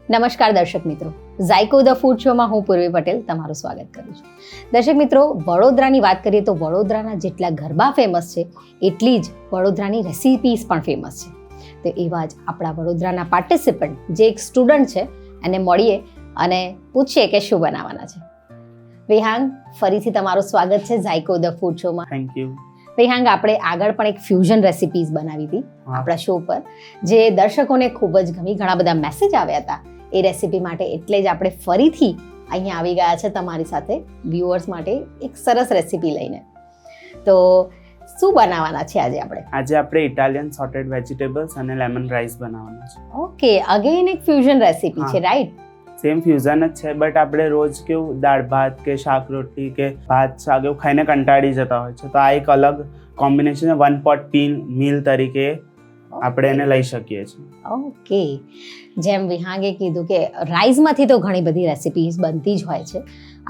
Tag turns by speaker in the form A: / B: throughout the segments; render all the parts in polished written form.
A: નમસ્કાર દર્શક મિત્રો, ઝાયકો ધ ફૂડ શોમાં હું પૂર્વી પટેલ તમારું સ્વાગત કરું છું. દર્શક મિત્રો, વડોદરાની વાત કરીએ તો વડોદરાના જેટલા ગરબા ફેમસ છે એટલી જ વડોદરાની રેસિપીઝ પણ ફેમસ છે. તો એવા જ આપણા વડોદરાના પાર્ટિસિપન્ટ જે એક સ્ટુડન્ટ છે એને મળીએ અને પૂછીએ કે શું બનાવવાના છે. વિહાંગ, ફરીથી તમારું સ્વાગત છે ઝાયકો ધ ફૂડ શોમાં.
B: Thank you.
A: વિહાંગ, આપણે આગળ પણ એક ફ્યુઝન રેસિપીઝ બનાવી હતી આપણા શો પર, જે દર્શકોને ખૂબ જ ગમી. ઘણા બધા મેસેજ આવ્યા હતા એ રેસિપી માટે, એટલે જ આપણે ફરીથી અહીંયા આવી ગયા છે તમારી સાથે વ્યુઅર્સ માટે એક સરસ રેસિપી લઈને. તો શું બનાવવાના છે આજે આપણે?
B: આજે આપણે ઇટાલિયન સોટેડ વેજીટેબલ્સ અને લેમન રાઈસ બનાવવાના છે.
A: ઓકે, અગેન એક ફ્યુઝન રેસિપી છે, રાઈટ?
B: સેમ ફ્યુઝન જ છે, બટ આપણે રોજ કેવું દાળ ભાત કે શાક રોટલી કે ભાત શાક એવું ખાઈને કંટાળી જતા હોય છે, તો આ એક અલગ કોમ્બિનેશન વન પોટ મીલ તરીકે આપણે એને લઈ શકીએ છીએ.
A: ઓકે, જેમ વિહાંગે કીધું કે રાઈસમાંથી તો ઘણી બધી રેસિપીઝ બનતી જ હોય છે.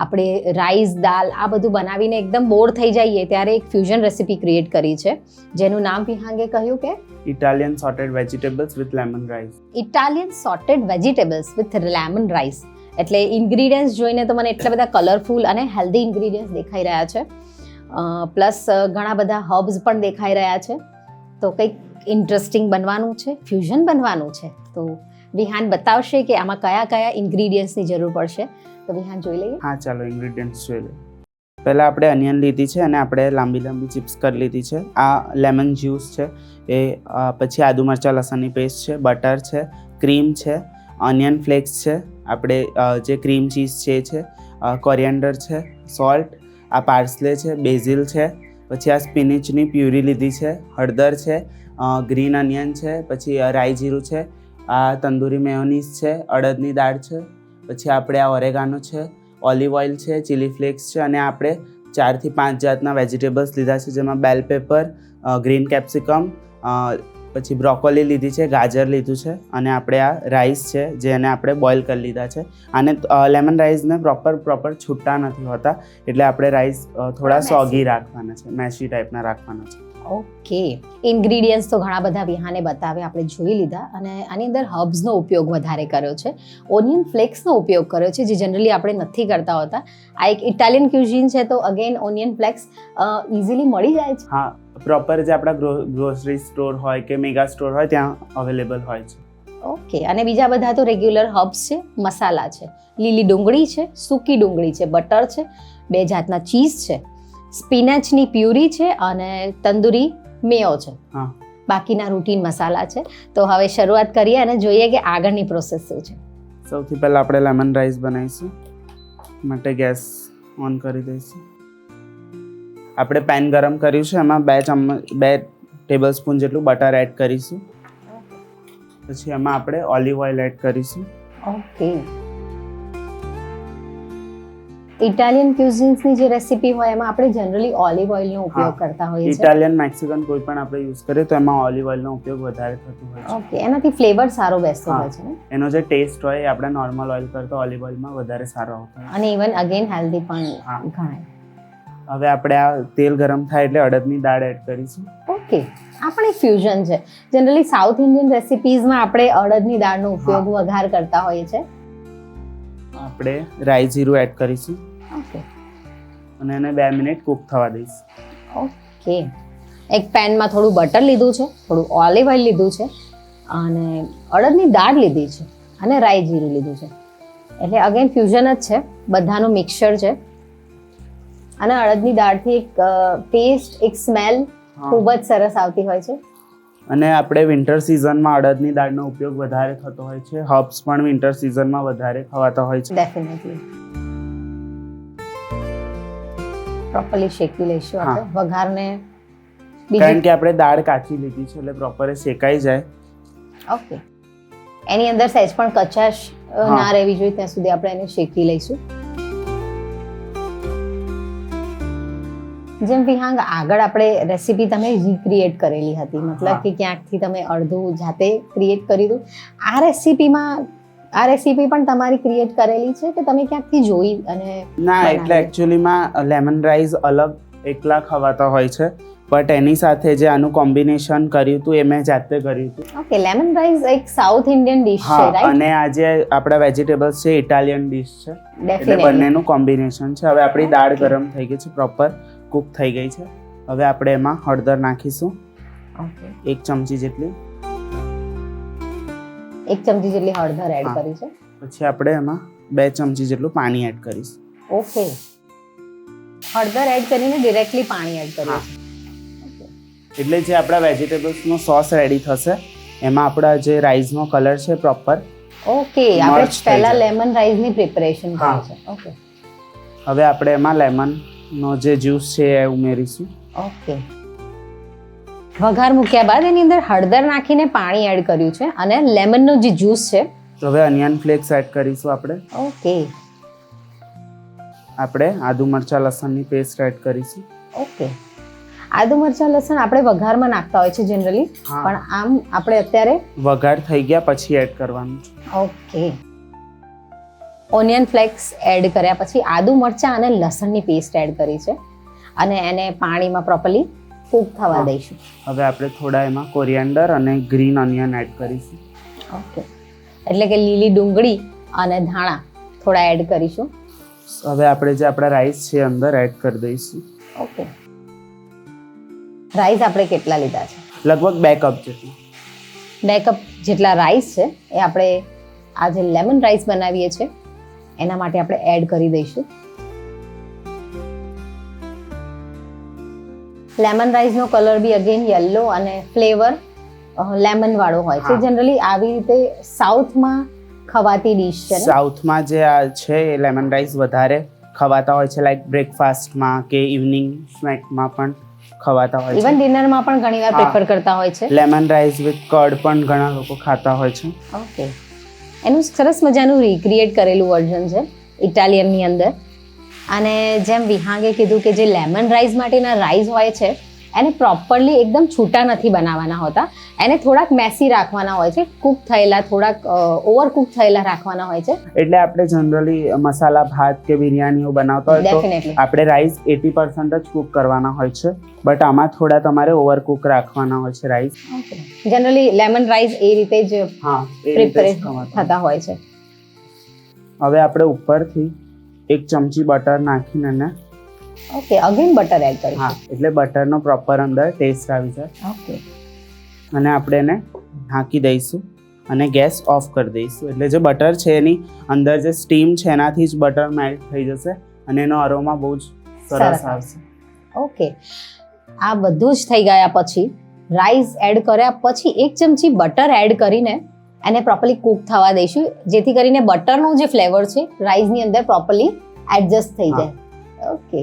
A: આપણે રાઈસ, દાલ આ બધું બનાવીને એકદમ બોર થઈ જઈએ ત્યારે એક ફ્યુઝન રેસિપી ક્રિએટ કરી છે, જેનું નામ વિહાંગે કહ્યું કે
B: Italian sauteed vegetables with lemon rice.
A: Italian sauteed vegetables with lemon rice. એટલે ઇન્ગ્રીડિયન્ટ્સ જોઈને તો મને એટલા બધા કલરફુલ અને હેલ્ધી ઇન્ગ્રીડિયન્ટ્સ દેખાઈ રહ્યા છે, પ્લસ ઘણા બધા હર્બ્સ પણ દેખાઈ રહ્યા છે. તો કંઈક ઇન્ટરેસ્ટિંગ બનવાનું છે, ફ્યુઝન બનવાનું છે. તો વિહાન બતાવશે કે આમાં કયા કયા ઇન્ગ્રીડિયન્ટ્સની જરૂર પડશે. તો વિહાન જોઈ લઈએ.
B: હા, ચાલો ઇન્ગ્રીડિયન્ટ્સ જોઈ લઈએ. પહેલાં આપણે અનિયન લીધી છે અને આપણે લાંબી લાંબી ચિપ્સ કરી લીધી છે. આ લેમન જ્યુસ છે, એ પછી આદુ મરચાં લસણની પેસ્ટ છે, બટર છે, ક્રીમ છે, ઓનિયન ફ્લેક્સ છે, આપણે જે ક્રીમ ચીઝ છે એ છે, કોરિએન્ડર છે, સોલ્ટ, આ પાર્સલે છે, બેઝિલ છે, પછી આ સ્પિનિચની પ્યુરી લીધી છે, હળદર છે, ગ્રીન અનિયન છે, પછી રાઈ જીરું છે, આ તંદૂરી મેયોનીઝ છે, અડદની દાળ છે, પછી આપણે આ ઓરેગાનો છે, ઓલિવ ઓઇલ છે, ચીલી ફ્લેક્સ છે, અને આપણે 4 થી 5 જાતના વેજીટેબલ્સ લીધા છે, જેમાં બેલ પેપર, ગ્રીન કેપ્સિકમ, પછી બ્રોકોલી લીધી છે, ગાજર લીધું છે, અને આપણે આ રાઈસ છે જેને આપણે બોઇલ કરી લીધા છે. અને લેમન રાઈસને પ્રોપર છૂટા નથી હોતા, એટલે આપણે રાઈસ થોડા સોગી રાખવાના છે, મેશી ટાઈપના રાખવાના છે.
A: ઓકે, ઇન્ગ્રીડિયન્ટ્સ તો ઘણા બધા વિહાને બતાવે, આપણે જોઈ લીધા. અને આની અંદર હર્બ્સનો ઉપયોગ વધારે કર્યો છે, ઓનિયન ફ્લેક્સનો ઉપયોગ કર્યો છે, જે જનરલી આપણે નથી કરતા હોતા. આ એક ઇટાલિયન ક્યુઝિન છે, તો અગેન ઓનિયન ફ્લેક્સ ઇઝીલી મળી જાય છે.
B: હા, પ્રોપર જે આપણા ગ્રોસરી સ્ટોર હોય કે મેગા સ્ટોર હોય ત્યાં અવેલેબલ હોય છે.
A: ઓકે, અને બીજા બધા તો રેગ્યુલર હર્બ્સ છે, મસાલા છે, લીલી ડુંગળી છે, સૂકી ડુંગળી છે, બટર છે, 2 જાતના ચીઝ છે, સ્પિનચની પ્યુરી છે અને તંદૂરી મેયો છે.
B: હા,
A: બાકીના રૂટીન મસાલા છે. તો હવે શરૂઆત કરીએ અને જોઈએ કે આગળની પ્રોસેસ શું છે.
B: સૌથી પહેલાં આપણે લેમન રાઈસ બનાવીશું. માટે ગેસ ઓન કરી દઈશું. આપણે પેન ગરમ કર્યું છે, એમાં 2 ટેબલ સ્પૂન જેટલું બટર એડ કરીશું. પછી એમાં આપણે ઓલિવ ઓઇલ એડ કરીશું.
A: ઓકે, ઇટાલિયન ક્યુઝિન્સની જે રેસિપી હોય એમાં આપણે જનરલી ઓલિવ ઓઇલનો ઉપયોગ કરતા હોઈએ છીએ.
B: ઇટાલિયન મેક્સિકન કોઈ પણ આપણે યુઝ કરીએ તો એમાં ઓલિવ ઓઇલનો ઉપયોગ વધારે થતો હોય છે.
A: ઓકે, એનાથી ફ્લેવર સારો બેસતો હોય છે ને?
B: એનો જે ટેસ્ટ હોય એ આપણે નોર્મલ ઓઇલ કરતા ઓલિવ ઓઇલમાં વધારે સારો આવતો હોય.
A: અને ઇવન અગેન હેલ્ધી પણ ગણાય.
B: હવે આપણે આ તેલ ગરમ થાય એટલે અડદની દાળ એડ કરીશું.
A: ઓકે, આ પણ એક ફ્યુઝન છે. જનરલી સાઉથ ઇન્ડિયન રેસિપીઝમાં આપણે અડદની દાળનો ઉપયોગ વઘાર કરતા હોઈએ છીએ.
B: આપણે રાઈ જીરું એડ કરીશું.
A: ઓકે,
B: અને એને 2 મિનિટ કૂક થવા દઈશું.
A: ઓકે, એક પેનમાં થોડું બટર લીધું છે, થોડું ઓલિવ ઓઇલ લીધું છે, અને અડદની દાળ લીધી છે, અને રાઈ જીરું લીધું છે. એટલે અગેન ફ્યુઝન જ છે, બધાનું મિક્સચર છે. અને અડદની દાળથી એક ટેસ્ટ, એક સ્મેલ ખૂબ જ સરસ આવતી હોય છે.
B: અને આપણે વિન્ટર સિઝનમાં અડદની દાળનો ઉપયોગ વધારે થતો હોય છે. હર્બ્સ પણ વિન્ટર સિઝનમાં વધારે ખવાતા હોય છે.
A: ડેફિનેટલી. પ્રોપરલી શેકી લઈશું આપણે વઘારને.
B: કારણ કે આપણે દાળ કાચી લીધી છે એટલે પ્રોપર શેકાઈ જાય.
A: ઓકે, એની અંદર સહેજ પણ કચાશ ના રહેવી જોઈએ ત્યાં સુધી આપણે એને શેકી લઈશું. જેમ વિહાંગ, આગળ આપણે રેસિપી તમે રીક્રિએટ કરેલી હતી, મતલબ કે ક્યાંકથી તમે અડધું જાતે ક્રિએટ કરી દો. આ રેસિપી પણ તમારી ક્રિએટ કરેલી છે કે તમે ક્યાંકથી જોઈ અને?
B: ના, એટલે એકચ્યુઅલીમાં લેમન રાઈસ અલગ એકલા ખવાતા હોય છે, બટ એની સાથે જે આનું કોમ્બિનેશન કર્યું હતું એ મેં જાતે કર્યું હતું.
A: ઓકે, લેમન રાઈસ એક સાઉથ ઇન્ડિયન ડિશ છે,
B: હા,
A: રાઈટ?
B: અને આ જે આપણા વેજીટેબલ્સ છે ઇટાલિયન ડિશ છે, એટલે
A: ડેફિનેટલી.
B: બંનેનું કોમ્બિનેશન છે. હવે આપણી દાળ ગરમ થઈ ગઈ છે, પ્રોપર કુક થઈ ગઈ છે. હવે આપણે એમાં હળદર નાખીશું,
A: ઓકે,
B: 1 ચમચી જેટલી.
A: 1 ચમચી જેટલી હળદર એડ
B: હા.
A: કરી છે.
B: પછી આપણે એમાં 2 ચમચી જેટલું પાણી એડ કરીશું.
A: ઓકે, હળદર એડ કરીને ડિરેક્ટલી પાણી એડ
B: હા.
A: કર્યું છે.
B: એટલે જે આપણા વેજીટેબલ્સનો સોસ રેડી થશે એમાં આપણા જે રાઈસનો કલર છે પ્રોપર.
A: ઓકે, આપણે
B: Merge થઈ
A: પહેલા
B: જાય.
A: લેમન રાઈસની પ્રિપેરેશન
B: હા.
A: કરી છે. ઓકે,
B: હવે આપણે એમાં લેમનનો જે જ્યુસ છે એ ઉમેરીશું.
A: ઓકે. વઘાર મૂક્યા બાદ એની અંદર હળદર નાખીને પાણી એડ કર્યું છે અને લેમનનો જે જ્યુસ છે.
B: તો હવે અનિયન ફ્લેક્સ એડ કરીશું આપણે.
A: ઓકે,
B: આપણે આદુ મરચાં લસણની પેસ્ટ એડ કરીશું.
A: ઓકે. આદુ મરચાં લસણ આપણે વઘારમાં નાખતા હોય છે જનરલી,
B: હા.
A: પણ આમ આપણે અત્યારે
B: વઘાર થઈ ગયા પછી એડ કરવાનું છે.
A: ઓકે. ઓનિયન ફ્લેક્સ એડ કર્યા પછી આદુ મરચાં અને લસણની પેસ્ટ એડ કરી છે અને એને પાણીમાં પ્રોપરલી કૂક થવા
B: હા.
A: દઈશું.
B: હવે આપણે થોડા એમાં કોરિએન્ડર અને ગ્રીન ઓનિયન એડ કરીશું.
A: ઓકે, એટલે કે લીલી ડુંગળી અને ધાણા થોડા એડ કરીશું.
B: હવે આપણે જે આપણા રાઈસ છે અંદર એડ કરી દઈશું.
A: ઓકે. રાઈસ આપણે કેટલા લીધા છે?
B: લગભગ 2 કપ જેટલું.
A: 2 કપ જેટલા રાઈસ છે એ આપણે આ જે લેમન રાઈસ બનાવીએ છીએ એના માટે આપણે એડ કરી દઈશું. લેમન રાઈસનો કલર બી અગેન યલો અને ફ્લેવર લેમન વાળો હોય છે.
B: હા.
A: જનરલી આવી રીતે સાઉથમાં ખવાતી ડીશ છે ને?
B: સાઉથમાં જે આ છે એ લેમન રાઈસ વધારે ખવાતા હોય છે, લાઈક બ્રેકફાસ્ટમાં કે ઇવનિંગ સ્નેકમાં પણ ખવાતા હોય
A: ઇવન
B: છે.
A: ડિનરમાં પણ ઘણીવાર
B: હા.
A: પ્રિફર કરતા હોય છે.
B: લેમન રાઈસ વિથ કર્ડ પણ ઘણા લોકો ખાતા હોય છે.
A: ઓકે, એનું સરસ મજાનું રિક્રિએટ કરેલું વર્ઝન છે ઇટાલિયનની અંદર. અને જેમ વિહાંગે કીધું કે જે લેમન રાઈસ માટેના રાઈસ હોય છે એને પ્રોપરલી એકદમ છૂટા નથી બનાવવાના હોતા, એને થોડાક મેસી રાખવાના હોય છે, કુક થયેલા, થોડાક ઓવર કુક થયેલા રાખવાના હોય છે.
B: એટલે આપણે જનરલી મસાલા ભાત કે બિરયાનીઓ બનાવતા હોય તો
A: ડેફિનેટલી.
B: આપણે રાઈસ 80% જ કુક કરવાના હોય છે, બટ આમાં થોડા તમારે ઓવર કુક રાખવાના હોય છે rice.
A: Okay, generally lemon rice એ રીતે જ
B: હા, એ રીતે જ
A: પ્રિપેર
B: ખવાતા.
A: થતા હોય છે.
B: હવે આપણે ઉપરથી 1 ચમચી બટર નાખીને એને,
A: ઓકે, અગેન બટર એડ
B: હા,
A: કરીશું.
B: એટલે બટરનો પ્રોપર અંદર ટેસ્ટ આવી જાય.
A: ઓકે,
B: અને આપણે એને ઢાંકી દઈશું અને ગેસ ઓફ કરી દઈશું. એટલે જે બટર છે એની અંદર જે સ્ટીમ છે એનાથી જ બટર મેલ્ટ થઈ જશે અને એનો અરોમા બહુ જ સરસ
A: સરસ
B: આવશે.
A: ઓકે. આ બધું જ થઈ ગયા પછી રાઈસ એડ કર્યા પછી 1 ચમચી બટર એડ કરીને એને પ્રોપરલી કૂક થવા દઈશું, જેથી કરીને બટરનો જે ફ્લેવર છે રાઈસની અંદર પ્રોપરલી એડજસ્ટ થઈ
B: હા.
A: જાય. ઓકે,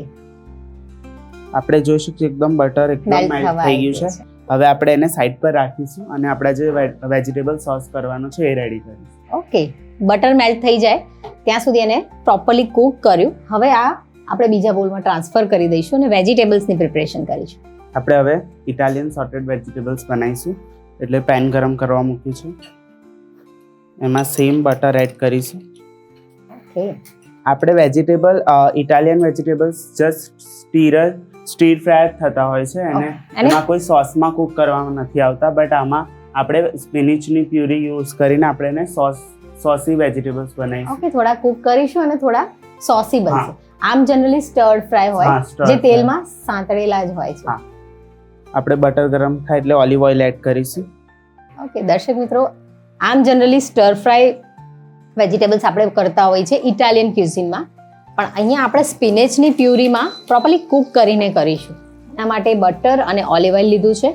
B: આપણે જોઈશું કે એકદમ બટર એકદમ
A: મેલ્ટ
B: મેલ્ટ
A: થવા
B: થઈ
A: આવી
B: ગયું
A: ગયું
B: છે.
A: છે.
B: હવે આપણે એને સાઈડ પર રાખીશું અને આપણા જે વેજીટેબલ સોસ કરવાનો છે એ રેડી કરીશું.
A: ઓકે, બટર મેલ્ટ થઈ જાય ત્યાં સુધી એને પ્રોપરલી કૂક કર્યું. હવે આ આપણે બીજા બોલમાં ટ્રાન્સફર કરી દઈશું અને વેજીટેબલ્સની પ્રિપરેશન કરીશું.
B: આપણે હવે ઇટાલિયન સોર્ટેડ વેજીટેબલ્સ બનાવીશું. એટલે પેન ગરમ કરવા મૂક્યું છે, એમાં સેમ બટર એડ કરીશું.
A: ઓકે,
B: આપણે vegetable Italian vegetables just stir fry થતા હોય છે અને
A: અને
B: એમાં કોઈ સોસમાં કુક કરવામાં નથી આવતા, બટ આમાં આપણે સ્પિનિચની પ્યુરી યુઝ કરીને આપણે એને સોસી વેજીટેબલ્સ બનાવીશું.
A: ઓકે, થોડા કૂક કરીશું અને થોડા સોસી બનશે.
B: હા.
A: આમ જનરલી સ્ટર્ડ ફ્રાય હોય
B: હા, stir
A: જે
B: fry.
A: તેલમાં સાંતળેલા જ હોય છે.
B: હા. આપણે બટર ગરમ થાય એટલે ઓલિવ ઓઇલ એડ કરીશું.
A: ઓકે, દર્શક મિત્રો, આમ જનરલી સ્ટર ફ્રાય વેજીટેબલ્સ આપણે કરતા હોય છે ઇટાલિયન ક્યુઝિનમાં, પણ અહીંયા આપણે સ્પિનેચની પ્યુરીમાં પ્રોપરલી કૂક કરીને કરીશું. એના માટે બટર અને ઓલિવ ઓઇલ લીધું છે.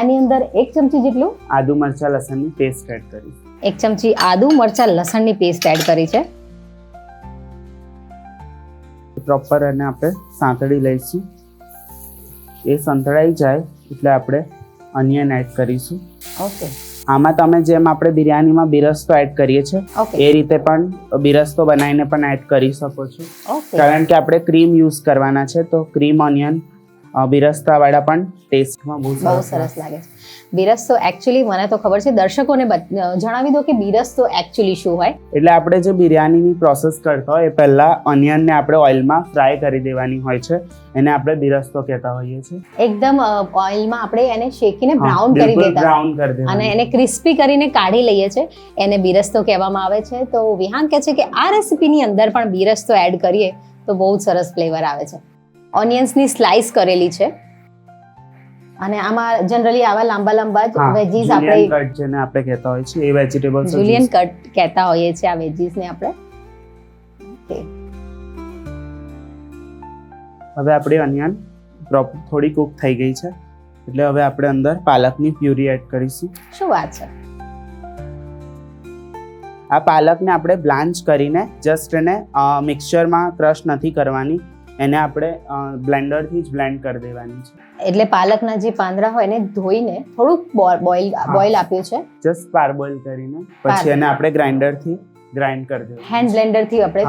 A: એની અંદર 1 ચમચી જેટલું
B: આદુ મરચાં લસણની પેસ્ટ એડ કરીશું.
A: 1 ચમચી આદુ મરચાં લસણની પેસ્ટ એડ કરી છે.
B: પ્રોપર એને આપણે સાંતળી લઈશું. એ સંતળાઈ જાય એટલે આપણે અનિયન એડ કરીશું.
A: ઓકે,
B: આમાં તમે જેમ આપણે બિરયાનીમાં બિરસ્તો એડ કરીએ છીએ
A: ઓકે,
B: એ રીતે પણ બિરસ્તો બનાવીને પણ એડ કરી શકો છો,
A: ઓકે,
B: કારણ કે આપણે ક્રીમ યુઝ કરવાના છે તો ક્રીમ ઓનિયન બિરસ્તાવાળા પણ ટેસ્ટમાં બહુ
A: બહુ સરસ લાગે છે બિરસ્તો એકચ્યુઅલી મને તો ખબર છે દર્શકોને જણાવી દો કે બિરસ્તો એકચ્યુઅલી શું હોય.
B: એટલે આપણે જે બિરયાનીની પ્રોસેસ કરતા હોય એ પહેલાં ઓનિયનને આપણે ઓઇલમાં ફ્રાય કરી દેવાની હોય છે, એને આપણે બિરસ્તો કહેતા હોઈએ છીએ.
A: એકદમ ઓઇલમાં આપણે એને શેકીને બ્રાઉન કરી દેતા
B: બ્રાઉન કરી દેવાનું
A: અને એને ક્રિસ્પી કરીને કાઢી લઈએ છીએ, એને બિરસ્તો કહેવામાં આવે છે. તો વિહાન કહે છે કે આ રેસીપીની અંદર પણ બિરસ્તો એડ કરીએ તો બહુ જ સરસ ફ્લેવર આવે છે. ઓનિયન્સની સ્લાઇસ કરેલી છે અને આમાં જનરલી આવા લાંબા લાંબા જ વેજીસ આપણે
B: કટ જેને આપણે કહેતા હોઈએ છીએ એ વેજીટેબલ્સ
A: જુલિયન કટ કહેતા હોઈએ છીએ આ વેજીસને આપણે. ઓકે,
B: હવે આપણી ઓનિયન થોડી કૂક થઈ ગઈ છે એટલે હવે આપણે અંદર પાલકની પ્યુરી એડ કરીશું.
A: શું વાત છે.
B: આ પાલકને આપણે બ્લાન્ચ કરીને જસ્ટ એને મિક્સચરમાં ક્રશ નથી કરવાની, એને આપણે બ્લેન્ડરથી જ બ્લેન્ડ કરી દેવાની છે.
A: એટલે પાલકના જે પાંદડા હોય એને ધોઈને થોડુંક બોઇલ આપ્યું છે,
B: જસ્ટ પારબોઇલ કરીને પછી એને આપણે ગ્રાઇન્ડરથી ગ્રાઇન્ડ કરી દેવાનું.
A: હેન્ડ બ્લેન્ડરથી આપણે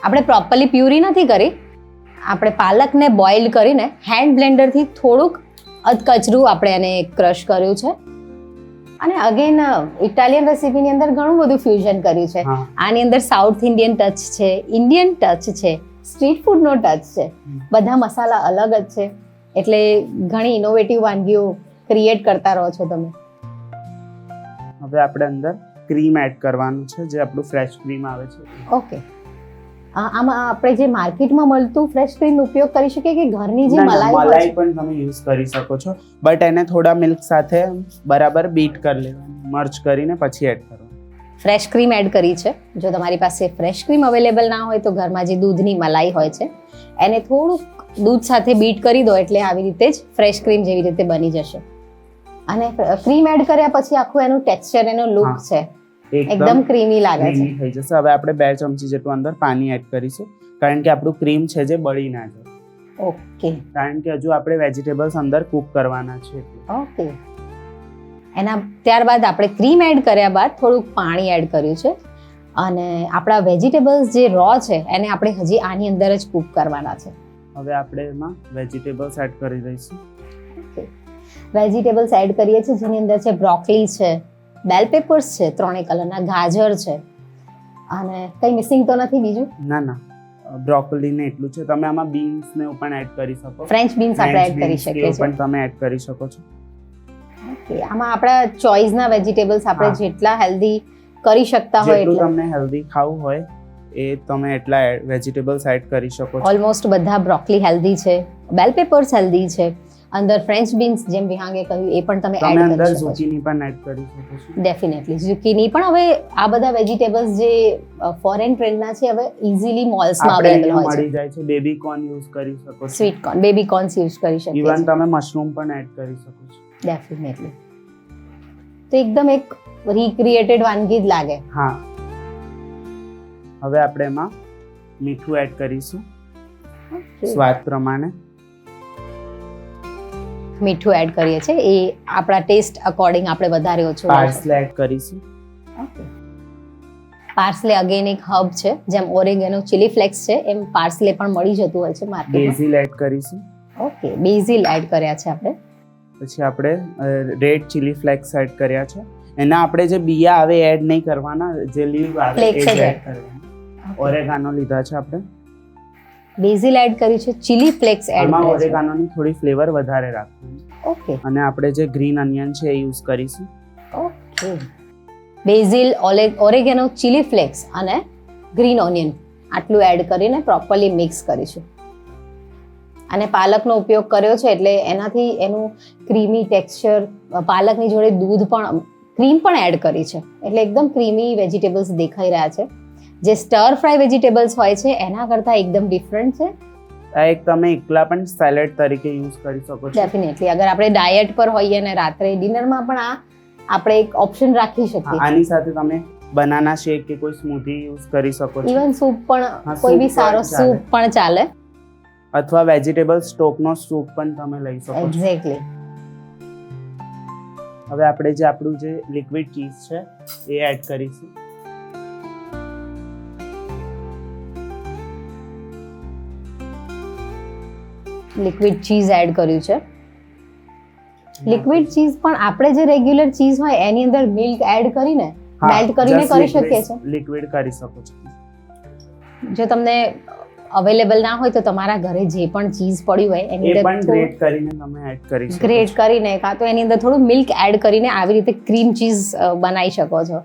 A: આપણે પ્રોપરલી પ્યુરી નથી કરી, આપણે પાલકને બોઇલ કરીને હેન્ડ બ્લેન્ડરથી થોડુંક અધકચરું આપણે એને ક્રશ કર્યું છે. અને અગેન ઇટાલિયન રેસીપીની અંદર ઘણું બધું ફ્યુઝન કર્યું છે. આની અંદર સાઉથ ઇન્ડિયન ટચ છે, ઇન્ડિયન ટચ છે, સ્ટ્રીટ ફૂડનો ટચ છે, બધા મસાલા અલગ જ છે, એટલે ઘણી ઇનોવેટિવ વાનગીઓ ક્રિએટ કરતા રહો છો તમે.
B: હવે આપણે અંદર ક્રીમ એડ કરવાનું છે, જે આપણું ફ્રેશ ક્રીમ આવે છે.
A: ઓકે, આમાં આપણે જે માર્કેટમાં મળતું ફ્રેશ ક્રીમનો ઉપયોગ કરી શકીએ કે ઘરની જે મલાઈ
B: પણ તમે યુઝ કરી શકો છો, બટ એને થોડા મિલ્ક સાથે બરાબર બીટ કરી લેવાનું, મર્જ કરીને પછી એડ કરવાનું.
A: ફ્રેશ ક્રીમ એડ કરી છે. જો તમારી પાસે ફ્રેશ ક્રીમ અવેલેબલ ના હોય તો ઘરમાં જે દૂધની મલાઈ હોય છે એને થોડુંક દૂધ સાથે બીટ કરી દો એટલે આવી રીતે જ ફ્રેશ ક્રીમ જેવી રીતે બની જશે. અને ક્રીમ એડ કર્યા પછી આખું એનું ટેક્સચર, એનો લુક છે એકદમ ક્રીમી લાગે છે.
B: થઈ જશે. હવે આપણે 2 ચમચી જેટલું અંદર પાણી એડ કરીશું, કારણ કે આપણું ક્રીમ છે જે બળી ના જાય.
A: ઓકે,
B: કારણ કે હજુ આપણે વેજીટેબલ્સ અંદર કૂક કરવાના છે.
A: ઓકે, એના ત્યારબાદ આપણે ક્રીમ એડ કર્યા બાદ થોડુંક પાણી એડ કર્યું છે અને આપણા વેજીટેબલ્સ જે રો છે એને આપણે હજી આની અંદર જ કૂક કરવાના છે.
B: હવે આપણે એમાં વેજીટેબલ્સ એડ કરી દઈશું.
A: ઓકે, વેજીટેબલ્સ એડ કરીએ છીએ જેની અંદર છે બ્રોકોલી છે, બેલ પેપર્સ છે, 3 કલરના ગાજર છે, અને કંઈ મિસિંગ તો નથી બીજું?
B: ના, બ્રોકોલી ને એટલું છે. તમે આમાં બીન્સ ને પણ એડ કરી શકો.
A: ફ્રેન્ચ બીન્સ આપણે એડ કરી શકીએ છીએ,
B: પણ તમે એડ કરી શકો છો.
A: ઓકે, આમાં આપણા ચોઇસના વેજીટેબલ્સ આપણે જેટલા હેલ્ધી કરી શકતા હોય
B: એટલું તમને હેલ્ધી ખાવું હોય એ તમે એટલા વેજીટેબલ્સ એડ કરી શકો છો.
A: ઓલમોસ્ટ બધા બ્રોકોલી હેલ્ધી છે, બેલ પેપર્સ હેલ્ધી છે, અંદર ફ્રેન્ચ બીન્સ જેમ વિહાંગે કહ્યું એ પણ તમે એડ કરી શકો છો.
B: ઝુકીની પણ એડ કરી શકો છો.
A: ડેફિનેટલી ઝુકીની પણ. હવે આ બધા વેજીટેબલ્સ જે ફોરેન ટ્રેન્ડના છે હવે ઇઝીલી મોલ્સમાં અવેલેબલ હોય છે,
B: મળી જાય છે. બેબી કોર્ન યુઝ કરી શકો છો,
A: સ્વીટ કોર્ન, બેબી કોર્ન્સ યુઝ કરી શકીએ છીએ,
B: ઇવન તમે મશરૂમ પણ એડ કરી શકો છો.
A: ડેફિનેટલી. તો એકદમ એક રીક્રિએટેડ વાનગી જ લાગે.
B: હા, હવે આપણે એમાં મીઠું એડ કરીશું સ્વાદ પ્રમાણે.
A: મીઠું એડ કરીએ છીએ એ આપણા ટેસ્ટ અકોર્ડિંગ આપણે વધારે ઓછું.
B: પાર્સલે એડ કરીશું.
A: ઓકે, પાર્સલે અગેન એક હર્બ છે, જેમ ઓરેગેનો ચીલી ફ્લેક્સ છે એમ પાર્સલે પણ મળી જતું હોય છે માર્કેટમાં.
B: બેઝિલ એડ કરીશું.
A: ઓકે, બેઝિલ એડ કર્યા છે આપણે.
B: પછી આપણે રેડ ચીલી ફ્લેક્સ એડ કર્યા છે. એના આપણે જે બિયા આવે એડ નહીં કરવાના, જે લીવ આવે એ જ એડ કરવાના. ઓરેગાનો લીધા છે આપણે.
A: બેઝિલ એડ કરી છે, ચીલી ફ્લેક્સ એડ
B: આમાં
A: કર્યા છે.
B: ઓરેગાનોની થોડી ફ્લેવર વધારે રાખવાની.
A: ઓકે,
B: અને આપણે જે ગ્રીન અનિયન છે એ યુઝ કરીશું.
A: Okay, basil, oregano, chilli flakes અને ગ્રીન ઓનિયન આટલું એડ કરીને પ્રોપરલી મિક્સ કરીશું. અને પાલકનો ઉપયોગ કર્યો છે એટલે એનાથી એનું ક્રીમી ટેક્સચર, પાલકની જોડે દૂધ પણ, ક્રીમ પણ એડ કરી છે એટલે એકદમ ક્રીમી વેજીટેબલ્સ દેખાઈ રહ્યા છે. જે સ્ટર ફ્રાય વેજીટેબલ્સ હોય છે એના કરતાં એકદમ ડિફરન્ટ છે.
B: આ એક તમે એકલા પણ સેલેડ તરીકે યુઝ કરી શકો છો.
A: ડેફિનેટલી, અગર આપણે ડાયટ પર હોઈએ અને રાત્રે ડિનરમાં પણ આ આપણે એક ઓપ્શન રાખી શકીએ.
B: આની સાથે તમે બનાના શેક કે કોઈ સ્મૂધી યુઝ કરી શકો છો.
A: ઇવન સૂપ પણ, કોઈ બી સારો સૂપ પણ ચાલે,
B: અથવા વેજીટેબલ સ્ટોકનો સૂપ પણ તમે લઈ શકો છો.
A: એક્ઝેક્ટલી.
B: હવે આપણે જે આપણું જે લિક્વિડ ચીઝ છે એ એડ કરીશું.
A: લિક્વિડ ચીઝ એડ કર્યું છે. લિક્વિડ ચીઝ પણ આપણે જે રેગ્યુલર ચીઝ હોય એની અંદર મિલ્ક એડ કરીને મેલ્ટ કરીને કરી શકીએ છીએ.
B: લિક્વિડ કરી શકો છો.
A: જો તમને અવેલેબલ ના હોય તો તમારા ઘરે જે પણ ચીઝ પડ્યું હોય એની
B: એ પણ
A: અંદર
B: ગ્રેટ કરીને તમે એડ કરી શકો
A: ગ્રેટ
B: છો.
A: કરીને કાં તો એની અંદર થોડું મિલ્ક એડ કરીને આવી રીતે ક્રીમ ચીઝ બનાવી શકો છો.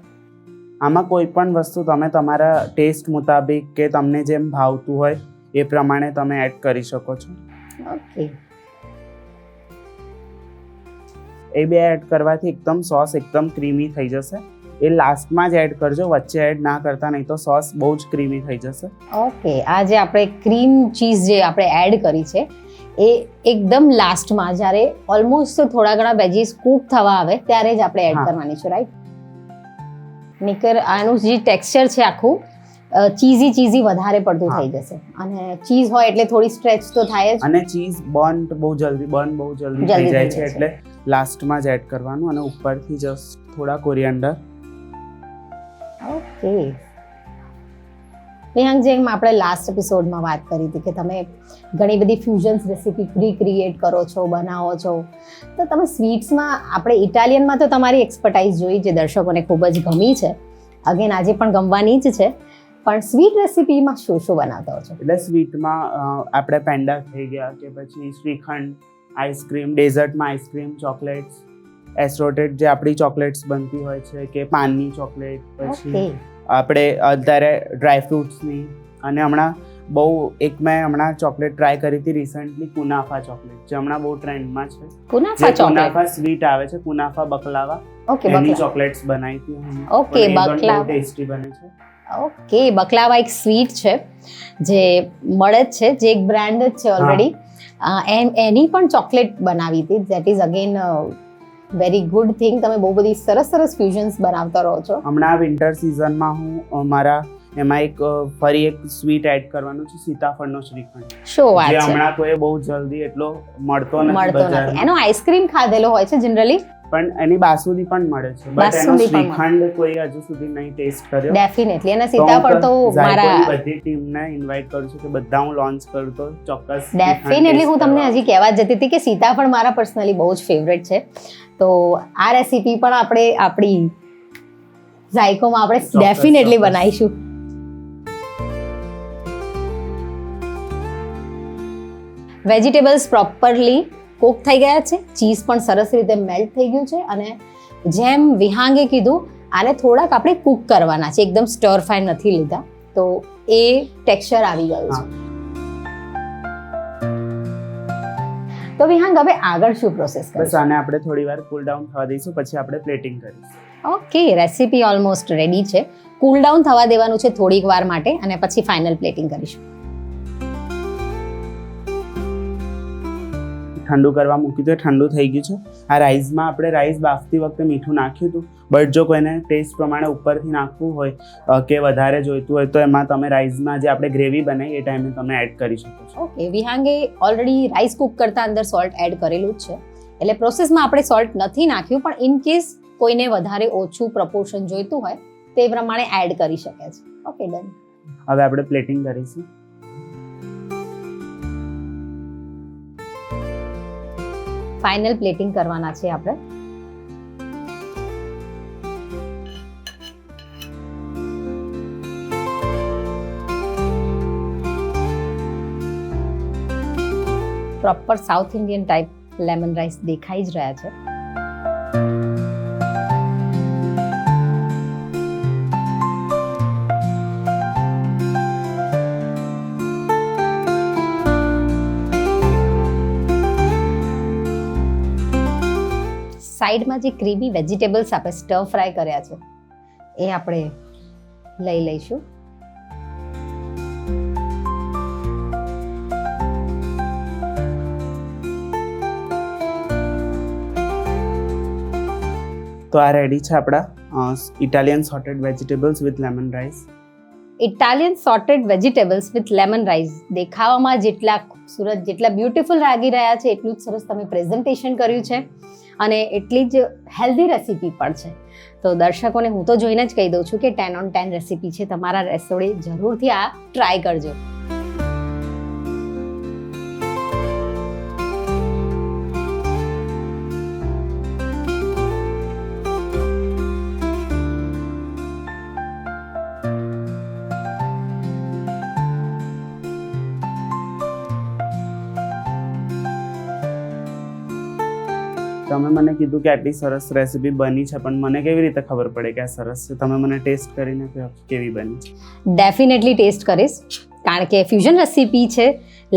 B: આમાં કોઈ પણ વસ્તુ તમે તમારા ટેસ્ટ મુતાબિક કે તમને જેમ ભાવતું હોય એ પ્રમાણે તમે એડ કરી શકો છો.
A: ઓકે,
B: એ બે એડ કરવાથી એકદમ સોસ એકદમ ક્રીમી થઈ જશે. એ લાસ્ટમાં જ એડ કરજો, વચ્ચે એડ ના કરતા, નહીં તો સોસ બહુ જ ક્રીમી થઈ જશે.
A: ઓકે. આ જે આપણે ક્રીમ ચીઝ જે આપણે એડ કરી છે એ એકદમ લાસ્ટમાં જ્યારે ઓલમોસ્ટ થોડા ઘણા વેજીસ કૂક થવા આવે ત્યારે જ આપણે એડ
B: હા.
A: કરવાની છે, રાઈટ? નીકર આનું જે ટેક્સચર છે આખું ચીઝી વધારે પડતું
B: હા.
A: થઈ જશે અને ચીઝ હોય એટલે થોડી સ્ટ્રેચ તો થાય જ.
B: અને ચીઝ બર્ન બહુ જલ્દી
A: જલ્દી
B: થઈ જાય
A: થઈ
B: છે,
A: જાય
B: એટલે લાસ્ટમાં જ એડ કરવાનું અને ઉપરથી જસ્ટ થોડા કોરિએન્ડર.
A: ઓકે. વિહાંગ, જેમ આપણે લાસ્ટ એપિસોડમાં વાત કરી હતી કે તમે ઘણી બધી ફ્યુઝન્સ રેસીપી રીક્રિએટ કરો છો, બનાવો છો, તો તમે સ્વીટ્સમાં આપણે ઇટાલિયનમાં તો તમારી એક્સપર્ટાઇઝ જોઈ જે દર્શકોને ખૂબ જ ગમી છે, અગેન આજે પણ ગમવાની જ છે, પણ સ્વીટ રેસીપીમાં શું શું બનાવતા હો છો?
B: એટલે સ્વીટમાં આપણે પેંડા થઈ ગયા કે પછી શ્રીખંડ, આઈસ્ક્રીમ, ડેઝર્ટમાં આઈસ્ક્રીમ, ચોકલેટ્સ, એસ્ટ્રોટેડ જે આપણી ચોકલેટ્સ બનતી હોય છે કે પાનની ચોકલેટ, પછી
A: ઓકે.
B: આપણે અત્યારે ડ્રાયફ્રૂટ્સની, અને હમણાં મેં હમણાં ચોકલેટ ટ્રાય કરી હતી રિસન્ટલી, કુનાફા ચોકલેટ, જે હમણાં બહુ ટ્રેન્ડમાં છે.
A: કુનાફા
B: જે
A: ચોકલેટ.
B: કુનાફા સ્વીટ આવે છે, કુનાફા બકલાવા,
A: ઓકે,
B: એની
A: બકલાવા.
B: ચોકલેટ્સ બનાવી હતી અમે.
A: ઓકે,
B: પણ એ પણ
A: બકલાવા.
B: બહુ ટેસ્ટી બને છે.
A: ઓકે, બકલાવા એક સ્વીટ છે જે મળે જ છે, જે એક બ્રાન્ડ જ છે ઓલરેડી. એની પણ ચોકલેટ બનાવી હતી. That is again very good thing. તમે બહુ બધી સરસ ફ્યુઝન્સ બનાવતા રહો છો.
B: હમણાં વિન્ટર સિઝનમાં હું મારા એમાં ફરી એક સ્વીટ એડ કરવાનું છે, સીતાફળનો શ્રીખંડ,
A: શું વાત
B: જે
A: છે!
B: હમણાં કોઈ બહુ જલ્દી એટલો મળતો નથી
A: મળતો નથી.
B: બજારમાં.
A: એનો આઈસ્ક્રીમ ખાધેલો હોય છે જનરલી.
B: પણ એની બાસુદી પણ મળે છે, બટ એનો
A: બાસુંદી પણ
B: શ્રીખંડ કોઈ હજુ સુધી નહીં ટેસ્ટ કર્યો.
A: ડેફિનેટલી. અને સીતાફળ તો મારા
B: બધી ટીમને ઇન્વાઇટ કરું છું કે બધા હું લોન્ચ કરું તો ચોક્કસ
A: ડેફિનેટલી હું તમને હજી કહેવા જ જતી હતી કે સીતાફળ મારા પર્સનલી બહુ જ ફેવરેટ છે. તો આ રેસીપી પણ આપણે આપણી ઝાયકોમાં આપણે
B: ચોક્કસ,
A: ડેફિનેટલી
B: ચોક્કસ.
A: બનાવીશું. વેજીટેબલ્સ પ્રોપરલી કુક થઈ ગયા છે, ચીઝ પણ સરસ રીતે મેલ્ટ થઈ ગયું છે, અને જેમ વિહાંગે કીધું આને થોડાક આપણે કુક કરવાના છે, એકદમ સ્ટર ફ્રાય નથી લીધા, તો એ ટેક્સચર આવી ગયું છે. તો વિહાંગ, હવે આગળ શું પ્રોસેસ
B: બસ
A: કરીશું?
B: આને આપણે થોડી વાર કૂલ ડાઉન થવા દઈશું, પછી આપણે પ્લેટિંગ કરીશું.
A: ઓકે, રેસીપી ઓલમોસ્ટ રેડી છે. કૂલ ડાઉન થવા દેવાનું છે થોડીક વાર માટે, અને પછી ફાઇનલ પ્લેટિંગ કરીશું.
B: ઠંડુ કરવા મૂક્યું હતું, ઠંડુ થઈ ગયું છે. આ રાઈસમાં આપણે રાઈસ બાફતી વખતે મીઠું નાખ્યું હતું, બટ જો કોઈને ટેસ્ટ પ્રમાણે ઉપરથી નાખવું હોય કે વધારે જોઈતું હોય તો એમાં તમે રાઈસમાં જે આપણે ગ્રેવી બનાવી એ ટાઈમે તમે એડ કરી શકો છો.
A: ઓકે, વિહાંગે ઓલરેડી રાઈસ કુક કરતા અંદર સોલ્ટ એડ કરેલું જ છે, એટલે પ્રોસેસમાં આપણે સોલ્ટ નથી નાખ્યું, પણ ઇન કેસ કોઈને વધારે ઓછું પ્રપોર્શન જોઈતું હોય તે પ્રમાણે એડ કરી શકે છે. Okay, done.
B: હવે આપણે પ્લેટિંગ કરીશું.
A: ફાઇનલ પ્લેટિંગ કરવાના છે આપણે. Proper south Indian type lemon rice દેખાઈ જ રહ્યા છે. સાઈડમાં જે ક્રીમી વેજીટેબલ્સ આપણે સ્ટર ફ્રાય કર્યા છે એ આપણે લઈ લઈશું.
B: તો આ રેડી છે આપણા Italian sauteed vegetables with lemon rice.
A: Italian sauteed vegetables with lemon rice દેખાવામાં જેટલા ખૂબસૂરત, જેટલા બ્યુટીફુલ લાગી રહ્યા છે, એટલું જ સરસ તમે પ્રેઝન્ટેશન કર્યું છે, અને એટલી જ હેલ્ધી રેસીપી પણ છે. તો દર્શકોને હું તો જોઈને જ કહી દઉં છું કે 10 on 10 રેસીપી છે. તમારા રસોડે જરૂરથી આ ટ્રાય કરજો.
B: તમે મને કીધું કે આટલી સરસ રેસીપી બની છે, પણ મને કેવી રીતે ખબર પડે કે આ સરસ છે? તમે મને ટેસ્ટ કરીને કહો કેવી બની છે.
A: ડેફિનેટલી ટેસ્ટ કરીશ, કારણ કે ફ્યુઝન રેસીપી છે.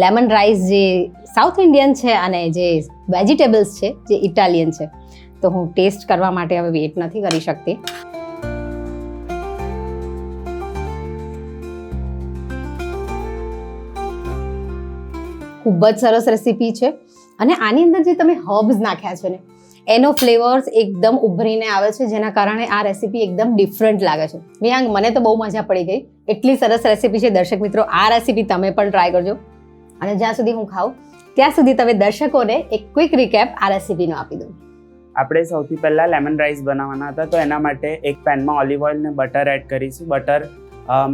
A: લેમન રાઈસ જે સાઉથ ઇન્ડિયન છે અને જે વેજીટેબલ્સ છે જે ઇટાલિયન છે, તો હું ટેસ્ટ કરવા માટે હવે વેઇટ નથી કરી શકતી. ખૂબ જ સરસ રેસીપી છે અને આની અંદર જે તમે હર્બ્સ નાખ્યા છે ને એનો ફ્લેવર્સ એકદમ ઉભરીને આવે છે, જેના કારણે આ રેસીપી એકદમ ડિફરન્ટ લાગે છે. વિહાંગ, મને તો બહુ મજા પડી ગઈ. એટલી સરસ રેસીપી છે. દર્શક મિત્રો, આ રેસીપી તમે પણ ટ્રાય કરજો અને જ્યાં સુધી હું ખાઉં ત્યાં સુધી તમે દર્શકોને એક ક્વિક રિકેપ આ રેસીપીનો આપી દઉં.
B: આપણે સૌથી પહેલાં લેમન રાઈસ બનાવવાના હતા, તો એના માટે એક પેનમાં ઓલિવ ઓઇલ ને બટર એડ કરીશું. બટર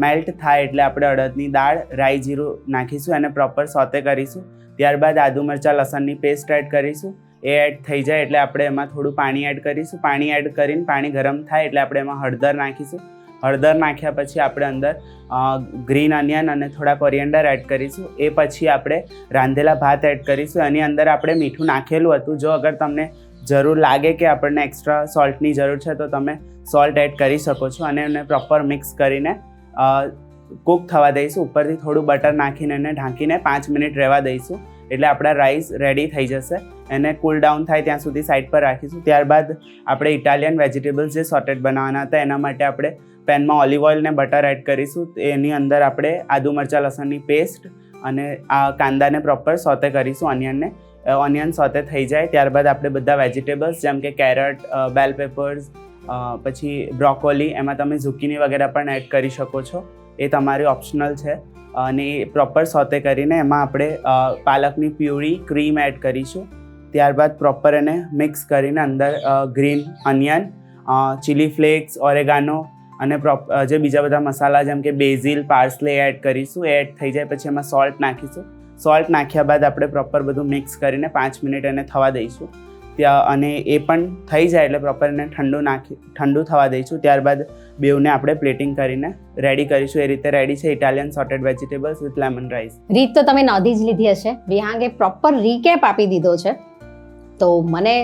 B: મેલ્ટ થાય એટલે આપણે અડદની દાળ, રાઈ, જીરું નાખીશું, એને પ્રોપર સોતે કરીશું. ત્યારબાદ આદુ મરચાં લસણની પેસ્ટ એડ કરીશું. એ એડ થઈ જાય એટલે આપણે એમાં થોડું પાણી એડ કરીશું. પાણી એડ કરીને પાણી ગરમ થાય એટલે આપણે એમાં હળદર નાખીશું. હળદર નાખ્યા પછી આપણે અંદર ગ્રીન અનિયન અને થોડા કોરિએન્ડર એડ કરીશું. એ પછી આપણે રાંધેલા ભાત એડ કરીશું. એની અંદર આપણે મીઠું નાખેલું હતું. જો અગર તમને જરૂર લાગે કે આપણને એક્સ્ટ્રા સોલ્ટની જરૂર છે તો તમે સોલ્ટ એડ કરી શકો છો અને એને પ્રોપર મિક્સ કરીને કૂક થવા દઈશું. ઉપરથી થોડું બટર નાખીને એને ઢાંકીને 5 મિનિટ રહેવા દઈશું એટલે આપણા રાઈસ રેડી થઈ જશે. એને કૂલ ડાઉન થાય ત્યાં સુધી સાઈડ પર રાખીશું. ત્યારબાદ આપણે ઇટાલિયન વેજીટેબલ્સ જે સોટેડ બનાવવાના હતા એના માટે આપણે પેનમાં ઓલિવ ઓઇલ ને બટર એડ કરીશું. એની અંદર આપણે આદુ મરચાં લસણની પેસ્ટ અને આ કાંદાને પ્રોપર સોતે કરીશું. ઓનિયન સોતે થઈ જાય ત્યારબાદ આપણે બધા વેજીટેબલ્સ જેમ કે કેરટ, બેલ પેપર્સ, પછી બ્રોકોલી, એમાં તમે ઝુકીની વગેરે પણ એડ કરી શકો છો. એ તમારી ઓપ્શનલ છે. અને એ પ્રોપર સોતે કરીને એમાં આપણે પાલકની પ્યુરી, ક્રીમ એડ કરીશું. ત્યારબાદ પ્રોપર એને મિક્સ કરીને અંદર green onion, chilli flakes, oregano અને જે બીજા બધા મસાલા જેમ કે બેઝિલ, પાર્સલે એડ કરીશું. એ એડ થઈ જાય પછી એમાં સોલ્ટ નાખીશું. સોલ્ટ નાખ્યા બાદ આપણે પ્રોપર બધું મિક્સ કરીને 5 મિનિટ એને થવા દઈશું. અને એ પણ થઈ જાય એટલે પ્રોપર એને ઠંડુ થવા દઈશું. ત્યારબાદ બેવને આપણે પ્લેટિંગ કરીને રેડી કરીશું. એ રીતે રેડી છે Italian sauteed vegetables with lemon rice.
A: રીત તો તમે નોંધી જ લીધી હશે. વિહાંગે પ્રોપર રીકેપ આપી દીધો છે. તો મને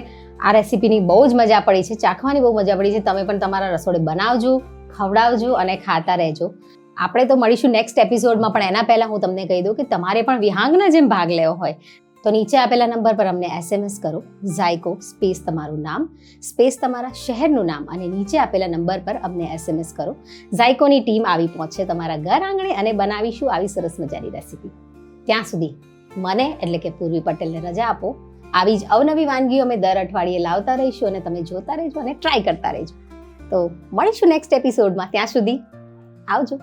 A: આ રેસીપીની બહુ જ મજા પડી છે, ચાખવાની બહુ મજા પડી છે. તમે પણ તમારા રસોડે બનાવજો, ખવડાવજો અને ખાતા રહેજો. આપણે તો મળીશું નેક્સ્ટ એપિસોડમાં, પણ એના પહેલાં હું તમને કહી દઉં કે તમારે પણ વિહાંગના જેમ ભાગ લેવો હોય તો નીચે આપેલા નંબર પર અમને SMS કરો. ઝાયકો સ્પેસ તમારું નામ, સ્પેસ તમારા શહેરનું નામ અને નીચે આપેલા નંબર પર અમને SMS કરો. ઝાયકોની ટીમ આવી પહોંચશે તમારા ઘર આંગણે અને બનાવીશું આવી સરસ મજાની રેસીપી. ત્યાં સુધી મને એટલે કે પૂર્વી પટેલને રજા આપો. આવી જ અવનવી વાનગીઓ અમે દર અઠવાડિયે લાવતા રહીશું અને તમે જોતા રહેજો અને ટ્રાય કરતા રહેજો. તો મળીશું નેક્સ્ટ એપિસોડમાં. ત્યાં સુધી આવજો.